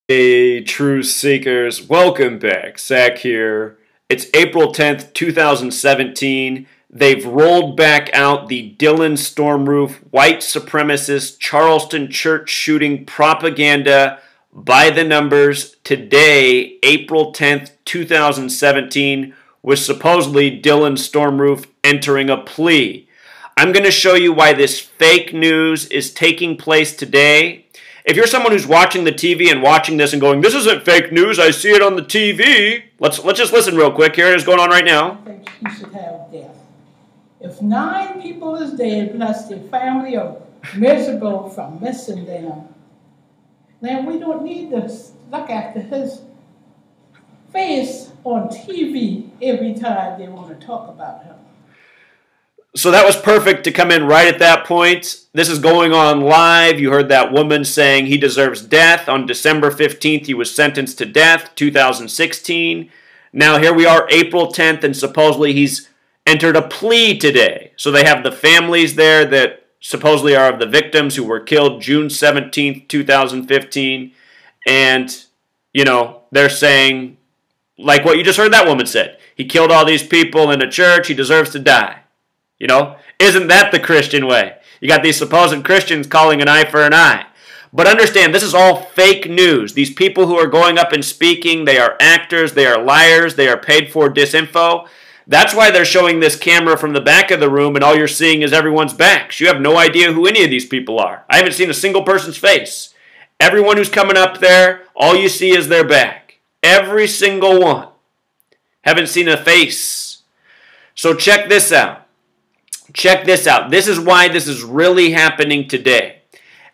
Hey, truth seekers, welcome back. Zach here. It's April 10th, 2017. They've rolled back out the Dylann Storm Roof white supremacist Charleston church shooting propaganda by the numbers. Today, April 10th, 2017, was supposedly Dylann Storm Roof entering a plea. I'm going to show you why this fake news is taking place today. If you're someone who's watching the TV and watching this and going, this isn't fake news, I see it on the TV. Let's just listen real quick. Here it is going on right now. I think he should have death. If 9 people is dead, plus their family are miserable from missing them, then we don't need to look after his face on TV every time they want to talk about him. So that was perfect to come in right at that point. This is going on live. You heard that woman saying he deserves death. On December 15th, he was sentenced to death, 2016. Now here we are, April 10th, and supposedly he's entered a plea today. So they have the families there that supposedly are of the victims who were killed June 17th, 2015. And, you know, they're saying, like what you just heard that woman said, he killed all these people in a church, he deserves to die. You know, isn't that the Christian way? You got these supposed Christians calling an eye for an eye. But understand, this is all fake news. These people who are going up and speaking, they are actors, they are liars, they are paid for disinfo. That's why they're showing this camera from the back of the room and all you're seeing is everyone's backs. You have no idea who any of these people are. I haven't seen a single person's face. Everyone who's coming up there, all you see is their back. Every single one. Haven't seen a face. So check this out. Check this out. This is why this is really happening today.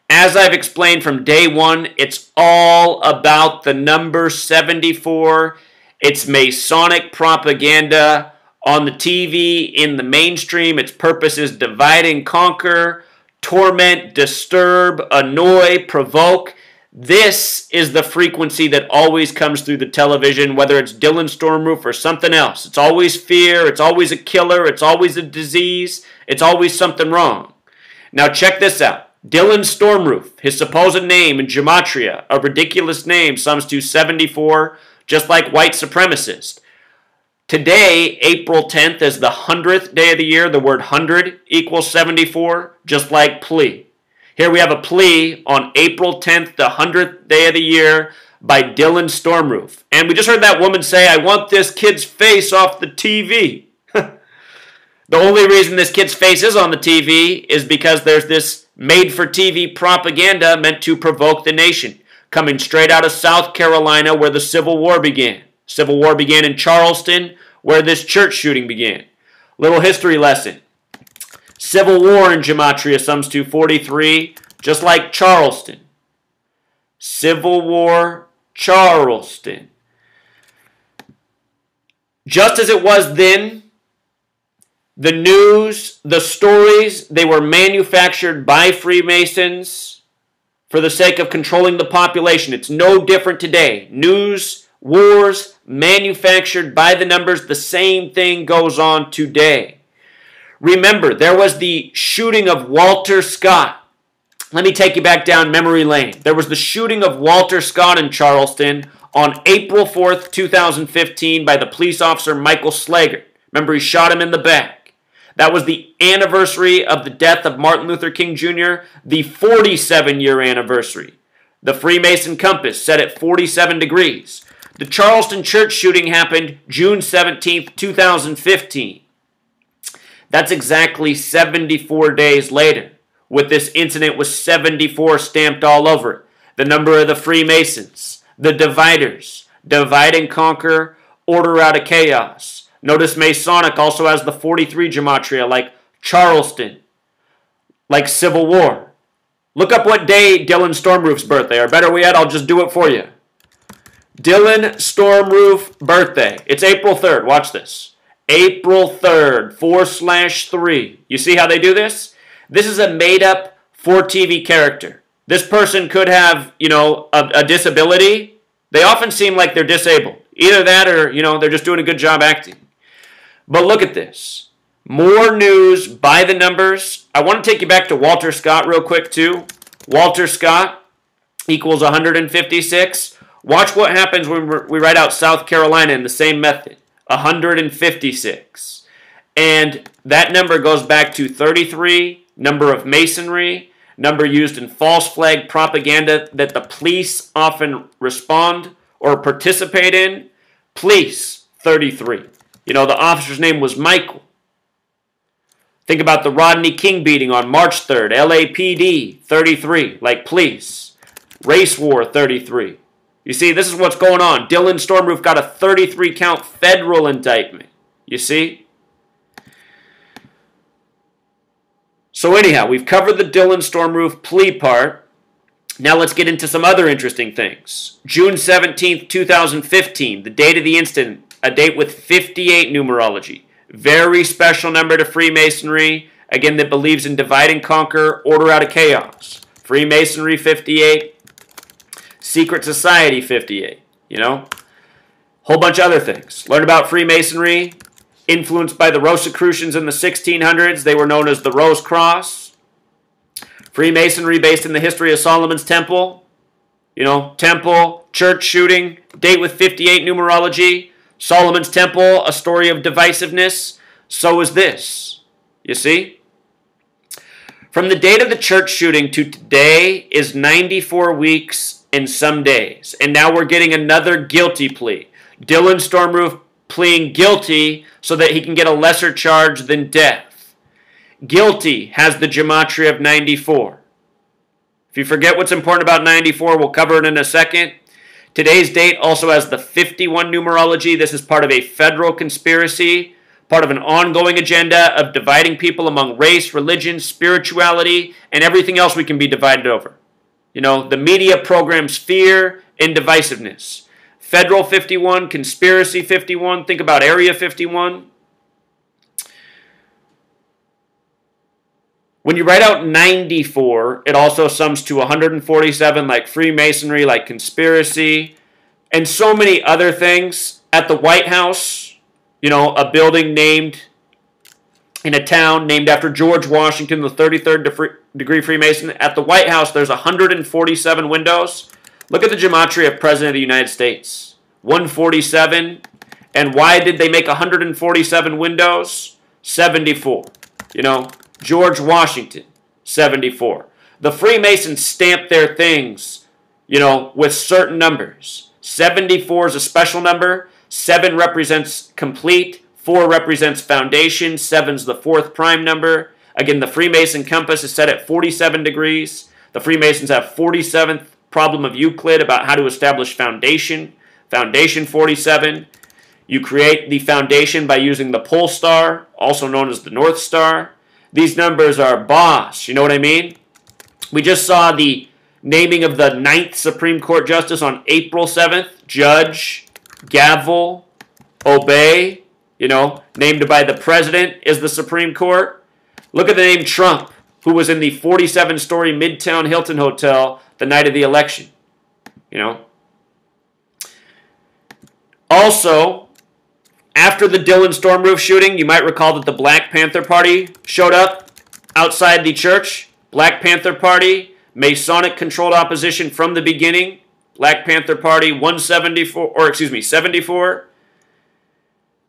As I've explained from day one, it's all about the number 74. It's Masonic propaganda on the TV, in the mainstream. Its purpose is divide and conquer, torment, disturb, annoy, provoke. This is the frequency that always comes through the television, whether it's Dylann Storm Roof or something else. It's always fear, it's always a killer, it's always a disease, it's always something wrong. Now check this out. Dylann Storm Roof, his supposed name in gematria, a ridiculous name, sums to 74, just like white supremacist. Today, April 10th, is the 100th day of the year. The word 100 equals 74, just like plea. Here we have a plea on April 10th, the 100th day of the year, by Dylann Storm Roof. And we just heard that woman say, I want this kid's face off the TV. The only reason this kid's face is on the TV is because there's this made-for-TV propaganda meant to provoke the nation, coming straight out of South Carolina where the Civil War began. Civil War began in Charleston, where this church shooting began. Little history lesson. Civil War in gematria sums to 43, just like Charleston. Civil War, Charleston. Just as it was then, the news, the stories, they were manufactured by Freemasons for the sake of controlling the population. It's no different today. News, wars, manufactured by the numbers, the same thing goes on today. Remember, there was the shooting of Walter Scott. Let me take you back down memory lane. There was the shooting of Walter Scott in Charleston on April 4th, 2015 by the police officer Michael Slager. Remember, he shot him in the back. That was the anniversary of the death of Martin Luther King Jr., the 47-year anniversary. The Freemason compass set at 47 degrees. The Charleston church shooting happened June 17th, 2015. That's exactly 74 days later, with this incident with 74 stamped all over it. The number of the Freemasons, the dividers, divide and conquer, order out of chaos. Notice Masonic also has the 43 gematria, like Charleston, like Civil War. Look up what day Dylann Storm Roof's birthday, or better yet, I'll just do it for you. Dylann Storm Roof birthday. It's April 3rd. Watch this. April 3rd, 4/3. You see how they do this? This is a made-up for TV character. This person could have, you know, a disability. They often seem like they're disabled. Either that or, you know, they're just doing a good job acting. But look at this. More news by the numbers. I want to take you back to Walter Scott real quick, too. Walter Scott equals 156. Watch what happens when we write out South Carolina in the same method. 156. And that number goes back to 33, number of masonry, number used in false flag propaganda that the police often respond or participate in. Police, 33. You know, the officer's name was Michael. Think about the Rodney King beating on March 3rd. LAPD, 33, like police. Race war, 33. You see, this is what's going on. Dylann Storm Roof got a 33-count federal indictment. You see? So anyhow, we've covered the Dylann Storm Roof plea part. Now let's get into some other interesting things. June 17th, 2015, the date of the incident, a date with 58 numerology. Very special number to Freemasonry, again, that believes in divide and conquer, order out of chaos. Freemasonry, 58. Secret Society, 58. You know? Whole bunch of other things. Learn about Freemasonry. Influenced by the Rosicrucians in the 1600s. They were known as the Rose Cross. Freemasonry based in the history of Solomon's Temple. You know, temple, church shooting, date with 58 numerology. Solomon's Temple, a story of divisiveness. So is this. You see? From the date of the church shooting to today is 94 weeks and some days. And now we're getting another guilty plea. Dylann Storm Roof pleading guilty so that he can get a lesser charge than death. Guilty has the gematria of 94. If you forget what's important about 94, we'll cover it in a second. Today's date also has the 51 numerology. This is part of a federal conspiracy, part of an ongoing agenda of dividing people among race, religion, spirituality, and everything else we can be divided over. You know, the media programs fear and divisiveness. Federal 51, conspiracy 51, think about Area 51. When you write out 94, it also sums to 147, like Freemasonry, like conspiracy, and so many other things. At the White House, you know, a building named in a town named after George Washington, the 33rd degree Freemason. At the White House, there's 147 windows. Look at the gematria of President of the United States. 147. And why did they make 147 windows? 74. You know, George Washington, 74. The Freemasons stamped their things, you know, with certain numbers. 74 is a special number. 7 represents complete. 4 represents foundation. 7 is the 4th prime number. Again, the Freemason compass is set at 47 degrees. The Freemasons have 47th problem of Euclid about how to establish foundation. Foundation 47. You create the foundation by using the pole star, also known as the North Star. These numbers are boss, you know what I mean? We just saw the naming of the 9th Supreme Court Justice on April 7th. Judge, gavel, obey, you know, named by the President is the Supreme Court. Look at the name Trump, who was in the 47-story Midtown Hilton Hotel the night of the election. You know. Also, after the Dylann Storm Roof shooting, you might recall that the Black Panther Party showed up outside the church. Black Panther Party, Masonic-controlled opposition from the beginning. Black Panther Party 74.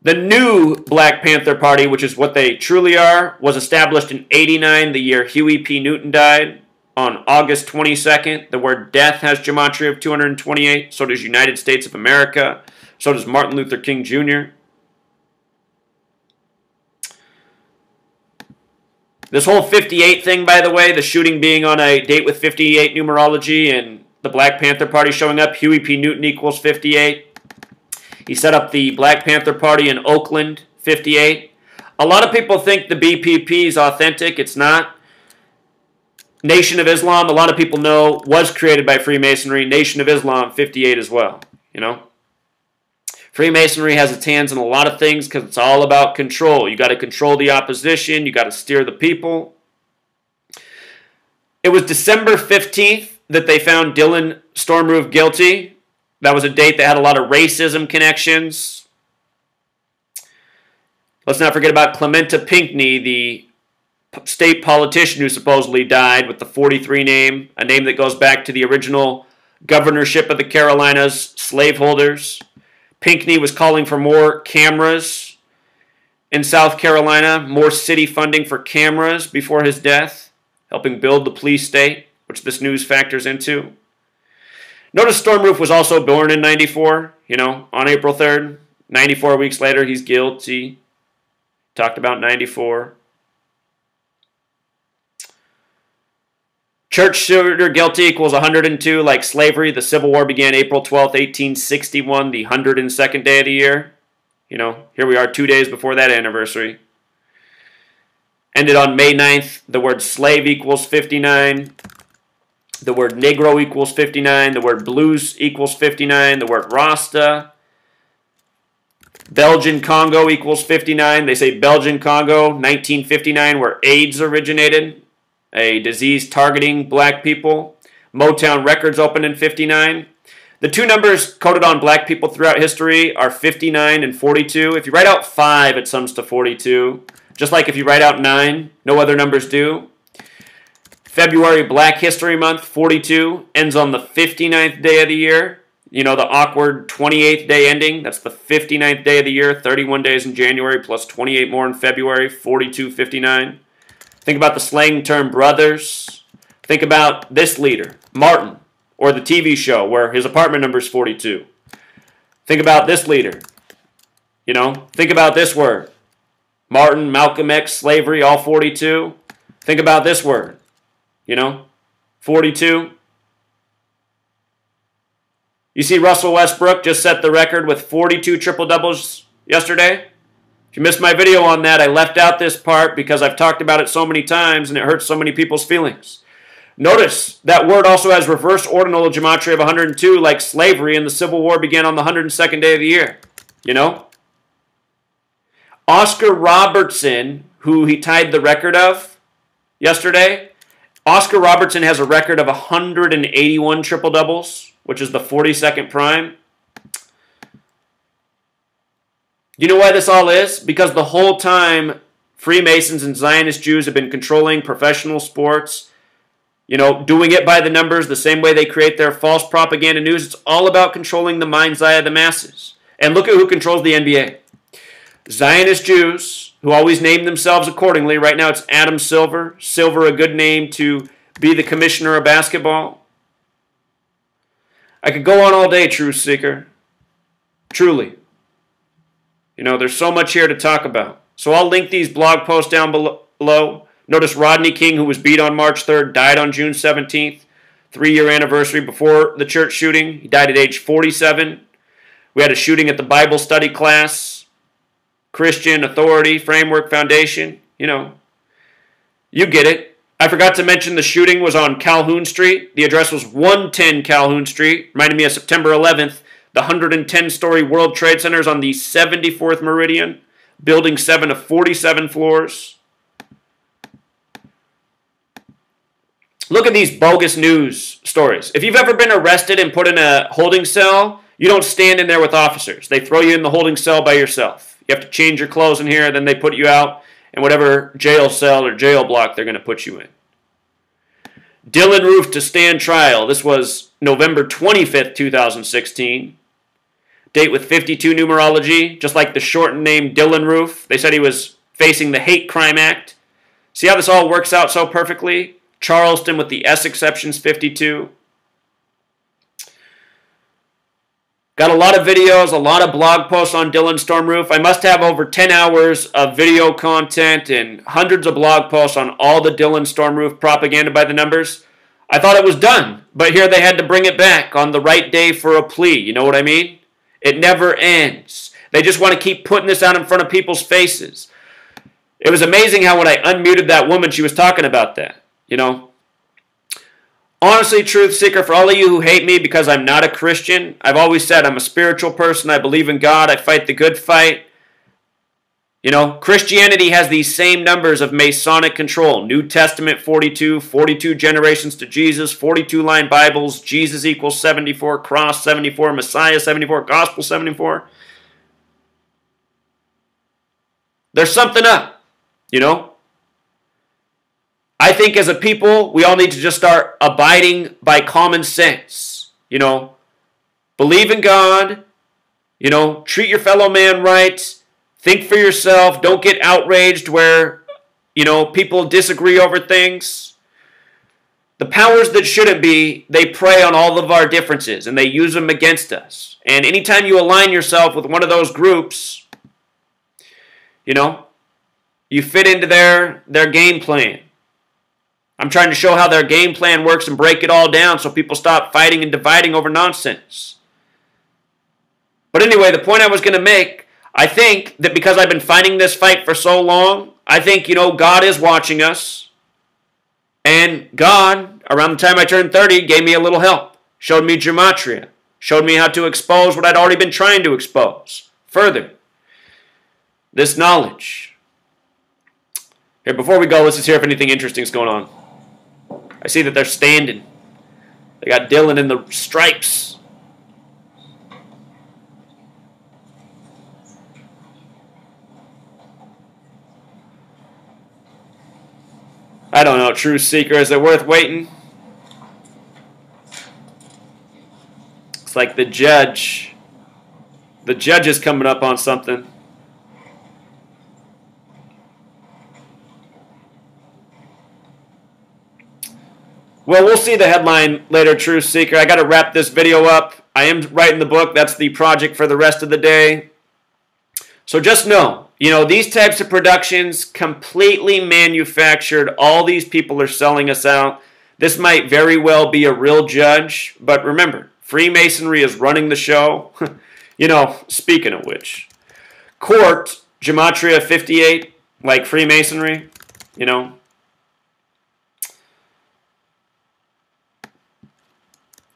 The new Black Panther Party, which is what they truly are, was established in 89, the year Huey P. Newton died. On August 22nd, the word death has gematria of 228. So does United States of America. So does Martin Luther King Jr. This whole 58 thing, by the way, the shooting being on a date with 58 numerology and the Black Panther Party showing up, Huey P. Newton equals 58. He set up the Black Panther Party in Oakland, 58. A lot of people think the BPP is authentic. It's not. Nation of Islam, a lot of people know, was created by Freemasonry. Nation of Islam, 58 as well, you know. Freemasonry has its hands in a lot of things because it's all about control. You got to control the opposition. You got to steer the people. It was December 15th that they found Dylann Storm Roof guilty. That was a date that had a lot of racism connections. Let's not forget about Clementa Pinckney, the state politician who supposedly died with the 43 name, a name that goes back to the original governorship of the Carolinas, slaveholders. Pinckney was calling for more cameras in South Carolina, more city funding for cameras before his death, helping build the plea state, which this news factors into. Notice Storm Roof was also born in 94, on April 3rd. 94 weeks later, he's guilty. Talked about 94. Church shooter guilty equals 102, like slavery. The Civil War began April 12th, 1861, the 102nd day of the year. Here we are 2 days before that anniversary. Ended on May 9th. The word slave equals 59. The word Negro equals 59. The word blues equals 59. The word Rasta. Belgian Congo equals 59. They say Belgian Congo, 1959, where AIDS originated, a disease targeting black people. Motown Records opened in 59. The two numbers coded on black people throughout history are 59 and 42. If you write out 5, it sums to 42. Just like if you write out 9, no other numbers do. February, Black History Month, 42, ends on the 59th day of the year. The awkward 28th day ending. That's the 59th day of the year, 31 days in January, plus 28 more in February, 42:59. Think about the slang term brothers. Think about this leader, Martin, or the TV show where his apartment number is 42. Think about this leader. Think about this word. Martin, Malcolm X, slavery, all 42. Think about this word. 42. You see Russell Westbrook just set the record with 42 triple-doubles yesterday. If you missed my video on that, I left out this part because I've talked about it so many times and it hurts so many people's feelings. Notice that word also has reverse ordinal gematria of 102, like slavery, and the Civil War began on the 102nd day of the year. Oscar Robertson, who he tied the record of yesterday, Oscar Robertson has a record of 181 triple-doubles, which is the 42nd prime. You know why this all is? Because the whole time Freemasons and Zionist Jews have been controlling professional sports, doing it by the numbers the same way they create their false propaganda news. It's all about controlling the mind's eye of the masses. And look at who controls the NBA. Zionist Jews, who always name themselves accordingly. Right now it's Adam Silver. Silver, a good name to be the commissioner of basketball. I could go on all day, Truth Seeker. Truly. There's so much here to talk about. So I'll link these blog posts down below. Notice Rodney King, who was beat on March 3rd, died on June 17th. 3-year anniversary before the church shooting. He died at age 47. We had a shooting at the Bible study class. Christian Authority Framework Foundation. You get it. I forgot to mention the shooting was on Calhoun Street. The address was 110 Calhoun Street. Reminded me of September 11th. The 110-story World Trade Center is on the 74th meridian. Building 7 of 47 floors. Look at these bogus news stories. If you've ever been arrested and put in a holding cell, you don't stand in there with officers. They throw you in the holding cell by yourself. You have to change your clothes in here, then they put you out in whatever jail cell or jail block they're going to put you in. Dylann Roof to stand trial. This was November 25th, 2016. Date with 52 numerology, just like the shortened name Dylann Roof. They said he was facing the Hate Crime Act. See how this all works out so perfectly? Charleston with the S exceptions, 52. Got a lot of videos, a lot of blog posts on Dylann Storm Roof. I must have over 10 hours of video content and hundreds of blog posts on all the Dylann Storm Roof propaganda by the numbers. I thought it was done, but here they had to bring it back on the right day for a plea. You know what I mean? It never ends. They just want to keep putting this out in front of people's faces. It was amazing how when I unmuted that woman, she was talking about that. Honestly, Truth Seeker, for all of you who hate me because I'm not a Christian, I've always said I'm a spiritual person. I believe in God. I fight the good fight. Christianity has these same numbers of Masonic control. New Testament 42, 42 generations to Jesus, 42-line Bibles, Jesus equals 74, cross 74, Messiah 74, gospel 74. There's something up, I think as a people, we all need to just start abiding by common sense. You know, believe in God. You know, treat your fellow man right. Think for yourself. Don't get outraged where, you know, people disagree over things. The powers that shouldn't be, they prey on all of our differences and they use them against us. And anytime you align yourself with one of those groups, you know, you fit into their game plan. I'm trying to show how their game plan works and break it all down so people stop fighting and dividing over nonsense. But anyway, the point I was going to make, I think that because I've been fighting this fight for so long, I think, you know, God is watching us. And God, around the time I turned 30, gave me a little help. Showed me gematria. Showed me how to expose what I'd already been trying to expose. Further, this knowledge. Here, before we go, let's just hear if anything interesting is going on. I see that they're standing. They got Dylann in the stripes. I don't know, Truth Seeker, is it worth waiting? It's like the judge is coming up on something. Well, we'll see the headline later, Truth Seeker. I got to wrap this video up. I am writing the book. That's the project for the rest of the day. So just know, you know, these types of productions, completely manufactured. All these people are selling us out. This might very well be a real judge. But remember, Freemasonry is running the show. You know, speaking of which, court, Gematria 58, like Freemasonry, you know.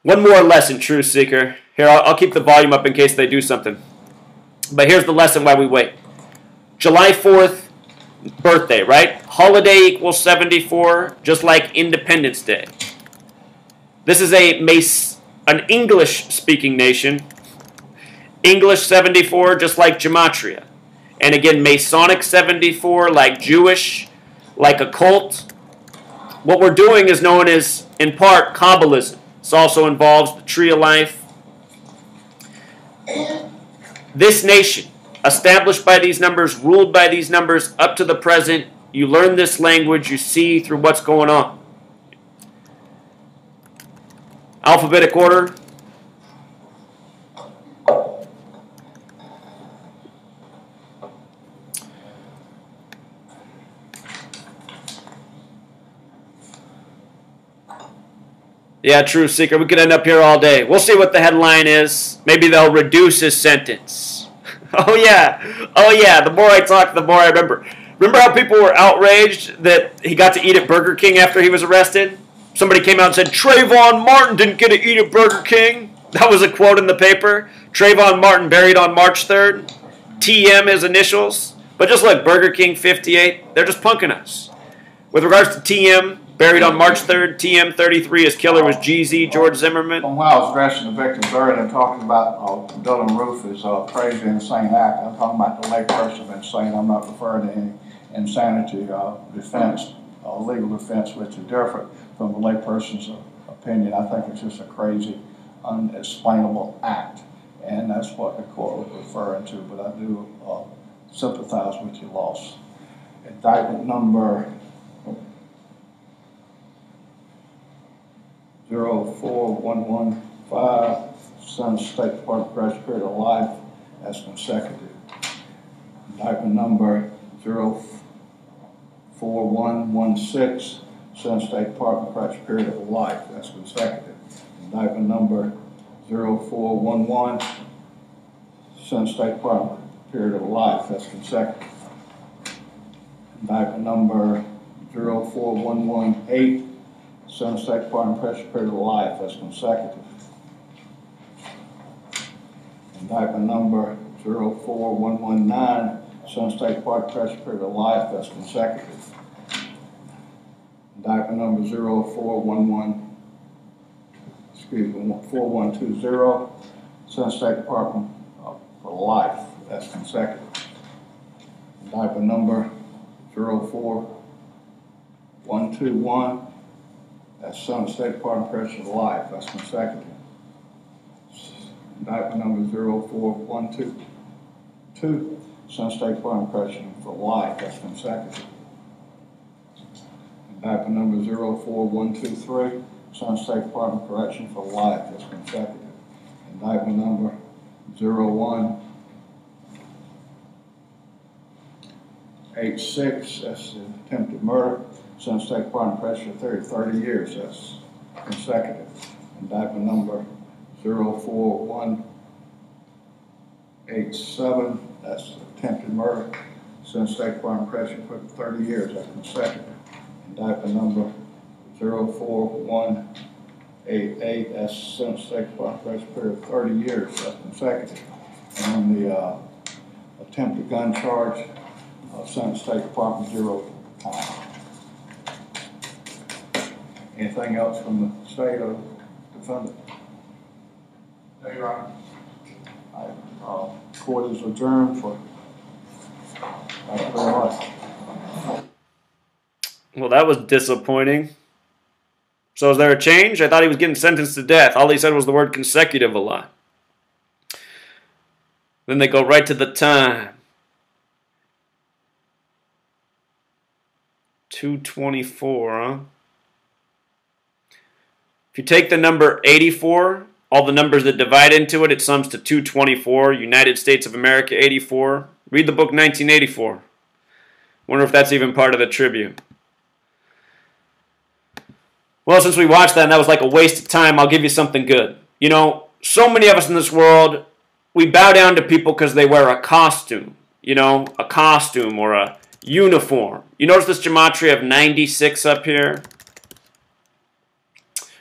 One more lesson, Truth Seeker. Here, I'll keep the volume up in case they do something. But here's the lesson while we wait. July 4th, birthday, right? Holiday equals 74, just like Independence Day. This is an English-speaking nation. English 74, just like Gematria. And again, Masonic 74, like Jewish, like occult. What we're doing is known as, in part, Kabbalism. This also involves the Tree of Life. This nation, established by these numbers, ruled by these numbers up to the present, you learn this language, you see through what's going on. Alphabetic order. Yeah, Truth Seeker, we could end up here all day. We'll see what the headline is. Maybe they'll reduce his sentence. Oh yeah, the more I talk, the more I remember. Remember how people were outraged that he got to eat at Burger King after he was arrested? Somebody came out and said, Trayvon Martin didn't get to eat at Burger King. That was a quote in the paper. Trayvon Martin buried on March 3rd. TM his initials. But just like Burger King 58, they're just punking us. With regards to TM, buried on March 3rd, TM 33, his killer was GZ, George Zimmerman. When I was addressing the victims earlier and talking about Dylann Roof is a crazy, insane act, I'm talking about the layperson insane. I'm not referring to any insanity defense, legal defense, which is different from the layperson's opinion. I think it's just a crazy, unexplainable act, and that's what the court was referring to, but I do sympathize with your loss. Indictment number 04115, Sun State Department Pressure Period of Life, that's consecutive. Indictment number 04116, Sun State Department Pressure Period of Life, that's consecutive. Indictment number 0411, Sun State Department Period of Life, that's consecutive. Indictment number 04118, Sun State Department Pressure Period of Life, that's consecutive. Indictment number 04119, Sun State Department Pressure Period of Life, that's consecutive. Indictment number 4120, Sun State Department for Life, that's consecutive. Indictment number 04121, that's Sun State Department Pressure of Life, that's consecutive. Indictment number 04122, Sun State Department of Correction for life, that's consecutive. Indictment number 04123, Sun State Department of Correction for life, that's consecutive. Indictment number 0186, that's attempted murder, Sun State Department of Correction for 30 years, that's consecutive. Indictment number 04187, that's attempted murder, Sun State Department of Correction for 30 years, that's consecutive. Indictment number 04188, that's Sun State Department of Correction for 30 years, that's consecutive. And on the attempted gun charge, Sun State Department 0 time. Anything else from the state or defendant? No, Your Honor. Court is adjourned for. Thank you very much. Well, that was disappointing. So is there a change? I thought he was getting sentenced to death. All he said was the word consecutive a lot. Then they go right to the time. 224, huh? If you take the number 84, all the numbers that divide into it, it sums to 224, United States of America 84. Read the book 1984. Wonder if that's even part of the tribute. Well, since we watched that and that was like a waste of time, I'll give you something good. You know, so many of us in this world, we bow down to people because they wear a costume. You know, a costume or a uniform. You notice this gematria of 96 up here?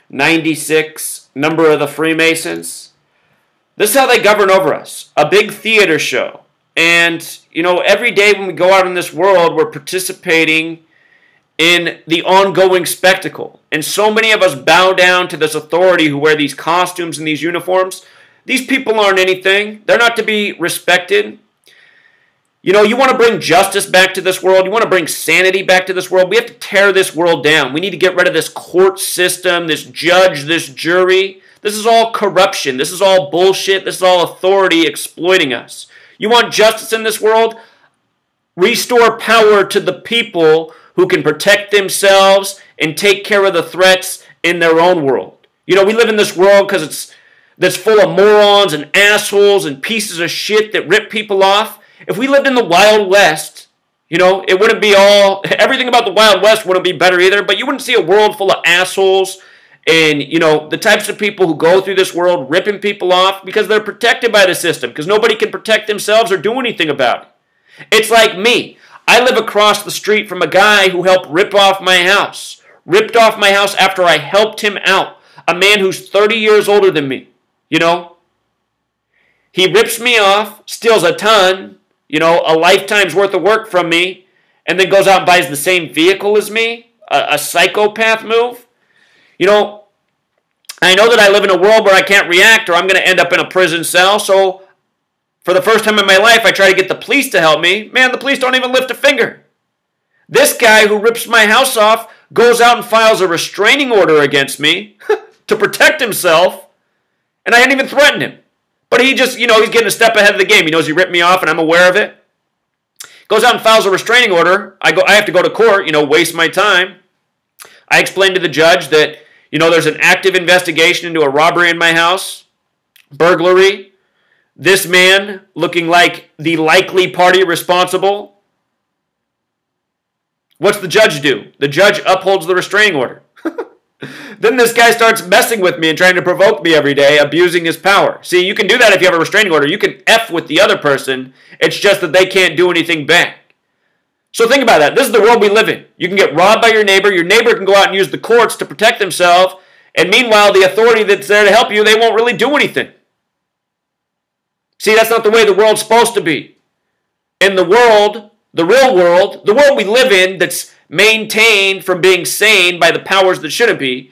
96, number of the Freemasons. This is how they govern over us. A big theater show. And, you know, every day when we go out in this world, we're participating in the ongoing spectacle. And so many of us bow down to this authority who wear these costumes and these uniforms. These people aren't anything. They're not to be respected. You know, you want to bring justice back to this world. You want to bring sanity back to this world. We have to tear this world down. We need to get rid of this court system, this judge, this jury. This is all corruption. This is all bullshit. This is all authority exploiting us. You want justice in this world? Restore power to the people who can protect themselves and take care of the threats in their own world. You know, we live in this world because that's full of morons and assholes and pieces of shit that rip people off. If we lived in the Wild West, you know, it wouldn't be all, everything about the Wild West wouldn't be better either, but you wouldn't see a world full of assholes and, you know, the types of people who go through this world ripping people off because they're protected by the system, because nobody can protect themselves or do anything about it. It's like me. I live across the street from a guy who helped rip off my house. Ripped off my house after I helped him out. A man who's 30 years older than me, you know. He rips me off, steals a ton, you know, a lifetime's worth of work from me, and then goes out and buys the same vehicle as me. A psychopath move. You know, I know that I live in a world where I can't react or I'm going to end up in a prison cell, so for the first time in my life, I try to get the police to help me. Man, the police don't even lift a finger. This guy who rips my house off goes out and files a restraining order against me to protect himself, and I hadn't even threatened him. But he just, you know, he's getting a step ahead of the game. He knows he ripped me off, and I'm aware of it. Goes out and files a restraining order. I have to go to court, you know, waste my time. I explained to the judge that, you know, there's an active investigation into a robbery in my house, burglary. This man looking like the likely party responsible. What's the judge do? The judge upholds the restraining order. Then this guy starts messing with me and trying to provoke me every day, abusing his power. See, you can do that if you have a restraining order. You can F with the other person. It's just that they can't do anything back. So think about that. This is the world we live in. You can get robbed by your neighbor. Your neighbor can go out and use the courts to protect themselves. And meanwhile, the authority that's there to help you, they won't really do anything. See, that's not the way the world's supposed to be. In the world, the real world, the world we live in that's maintained from being sane by the powers that shouldn't be,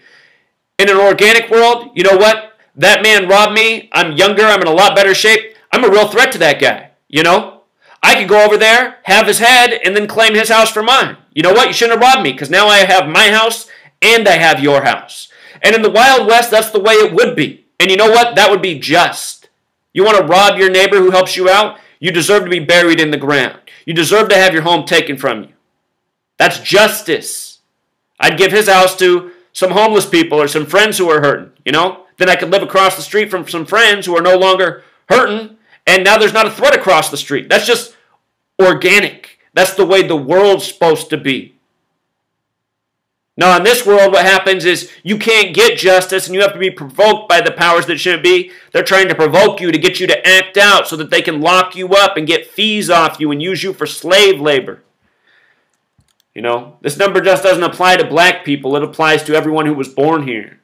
in an organic world, you know what? That man robbed me. I'm younger. I'm in a lot better shape. I'm a real threat to that guy, you know? I could go over there, have his head, and then claim his house for mine. You know what? You shouldn't have robbed me because now I have my house and I have your house. And in the Wild West, that's the way it would be. And you know what? That would be just. You want to rob your neighbor who helps you out? You deserve to be buried in the ground. You deserve to have your home taken from you. That's justice. I'd give his house to some homeless people or some friends who are hurting, you know? Then I could live across the street from some friends who are no longer hurting, and now there's not a threat across the street. That's just organic. That's the way the world's supposed to be. Now, in this world, what happens is you can't get justice and you have to be provoked by the powers that shouldn't be. They're trying to provoke you to get you to act out so that they can lock you up and get fees off you and use you for slave labor. You know, this number just doesn't apply to black people. It applies to everyone who was born here.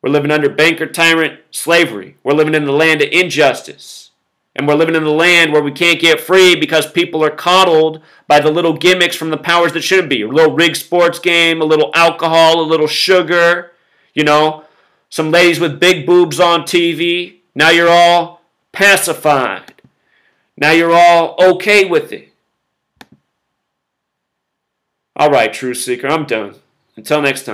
We're living under banker tyrant slavery. We're living in the land of injustice. And we're living in a land where we can't get free because people are coddled by the little gimmicks from the powers that shouldn't be. A little rigged sports game, a little alcohol, a little sugar, you know, some ladies with big boobs on TV. Now you're all pacified. Now you're all okay with it. All right, Truth Seeker, I'm done. Until next time.